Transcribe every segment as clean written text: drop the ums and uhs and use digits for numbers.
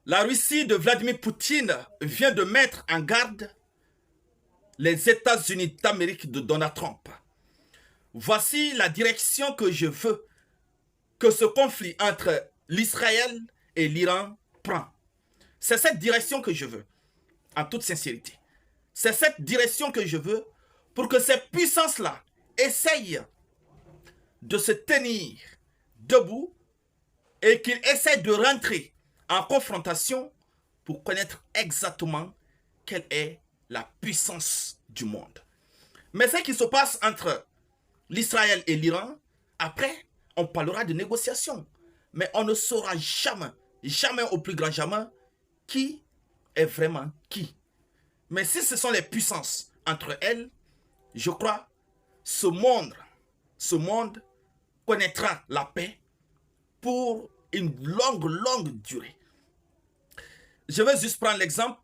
La Russie de Vladimir Poutine vient de mettre en garde les États-Unis d'Amérique de Donald Trump. Voici la direction que je veux que ce conflit entre l'Israël et l'Iran prend. C'est cette direction que je veux, en toute sincérité. C'est cette direction que je veux pour que ces puissances-là essayent de se tenir debout et qu'ils essayent de rentrer en confrontation pour connaître exactement quelle est la puissance du monde. Mais ce qui se passe entre l'Israël et l'Iran, après, on parlera de négociations. Mais on ne saura jamais, jamais au plus grand jamais, qui est vraiment qui. Mais si ce sont les puissances entre elles, je crois, ce monde connaîtra la paix pour une longue durée. Je vais juste prendre l'exemple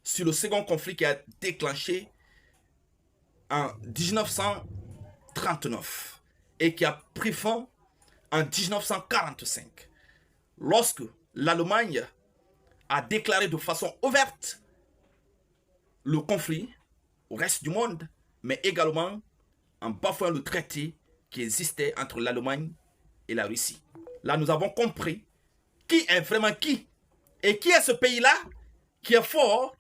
sur le second conflit qui a déclenché en 1939 et qui a pris fin en 1945, lorsque l'Allemagne a déclaré de façon ouverte le conflit au reste du monde, mais également en bafouant le traité qui existait entre l'Allemagne et la Russie. Là, nous avons compris qui est vraiment qui et qui est ce pays-là qui est fort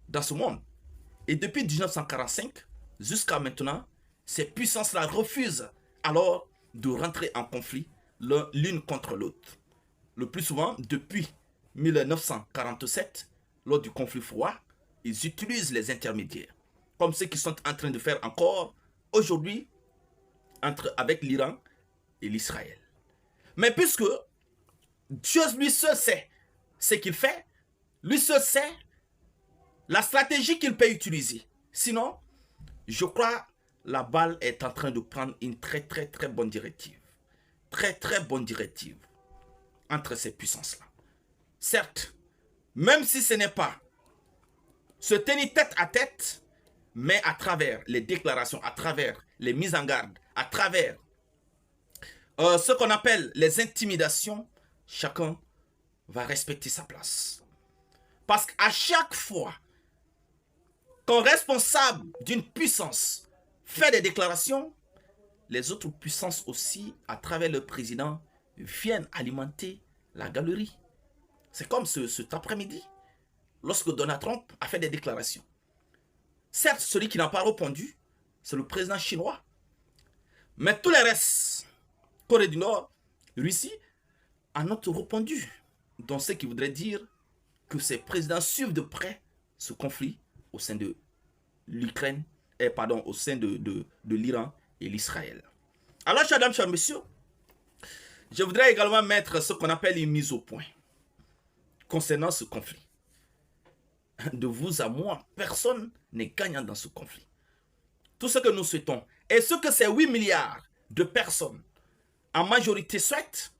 dans ce monde. Et depuis 1945 jusqu'à maintenant, ces puissances-là refusent alors de rentrer en conflit l'une contre l'autre. Le plus souvent, depuis 1947, lors du conflit froid, ils utilisent les intermédiaires, comme ceux qui sont en train de faire encore aujourd'hui avec l'Iran et l'Israël. Mais puisque Dieu lui seul sait ce qu'il fait, lui seul sait la stratégie qu'il peut utiliser. Sinon, je crois la balle est en train de prendre une très bonne directive. Très bonne directive entre ces puissances-là. Certes, même si ce n'est pas se tenir tête à tête, mais à travers les déclarations, à travers les mises en garde, à travers ce qu'on appelle les intimidations, chacun va respecter sa place. Parce qu'à chaque fois qu'un responsable d'une puissance fait des déclarations, les autres puissances aussi, à travers le président, viennent alimenter la galerie. C'est comme cet après-midi, lorsque Donald Trump a fait des déclarations. Certes, celui qui n'a pas répondu, c'est le président chinois. Mais tous les restes, Corée du Nord, Russie, en ont répondu. Donc ce qui voudrait dire que ces présidents suivent de près ce conflit au sein de l'Ukraine, au sein de l'Iran et l'Israël. Alors, chers dames, chers messieurs, je voudrais également mettre ce qu'on appelle une mise au point concernant ce conflit. De vous à moi, personne n'est gagnant dans ce conflit. Tout ce que nous souhaitons, et ce que ces 8 milliards de personnes en majorité souhaitent,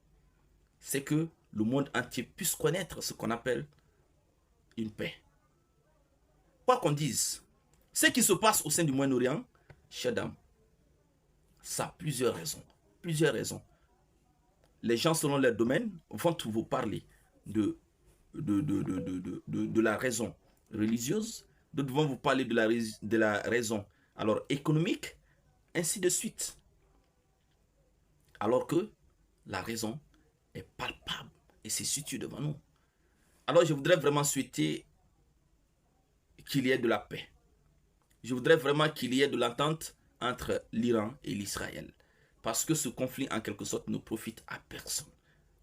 c'est que le monde entier puisse connaître ce qu'on appelle une paix. Quoi qu'on dise, ce qui se passe au sein du Moyen-Orient, chers dames, ça a plusieurs raisons. Plusieurs raisons. Les gens, selon leur domaine, vont vous parler de la raison religieuse, d'autres vont vous parler de la raison alors économique, ainsi de suite. Alors que la raison est palpable et se situe devant nous. Alors je voudrais vraiment souhaiter qu'il y ait de la paix. Je voudrais vraiment qu'il y ait de l'entente entre l'Iran et l'Israël. Parce que ce conflit, en quelque sorte, ne profite à personne.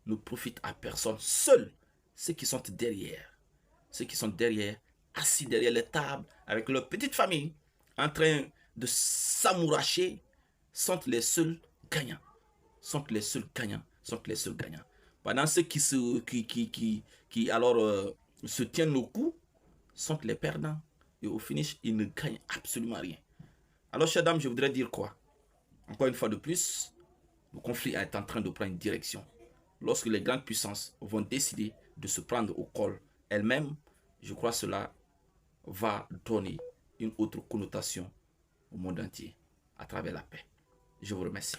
Ne profite à personne. Seuls ceux qui sont derrière, assis derrière les tables, avec leur petite famille, en train de s'amouracher, sont les seuls gagnants. Sont les seuls gagnants. Pendant ceux qui se tiennent le coup, sont les perdants. Et au finish, ils ne gagnent absolument rien. Alors, chers dames, je voudrais dire quoi? Encore une fois de plus, le conflit est en train de prendre une direction. Lorsque les grandes puissances vont décider de se prendre au col elles-mêmes, je crois que cela va donner une autre connotation au monde entier à travers la paix. Je vous remercie.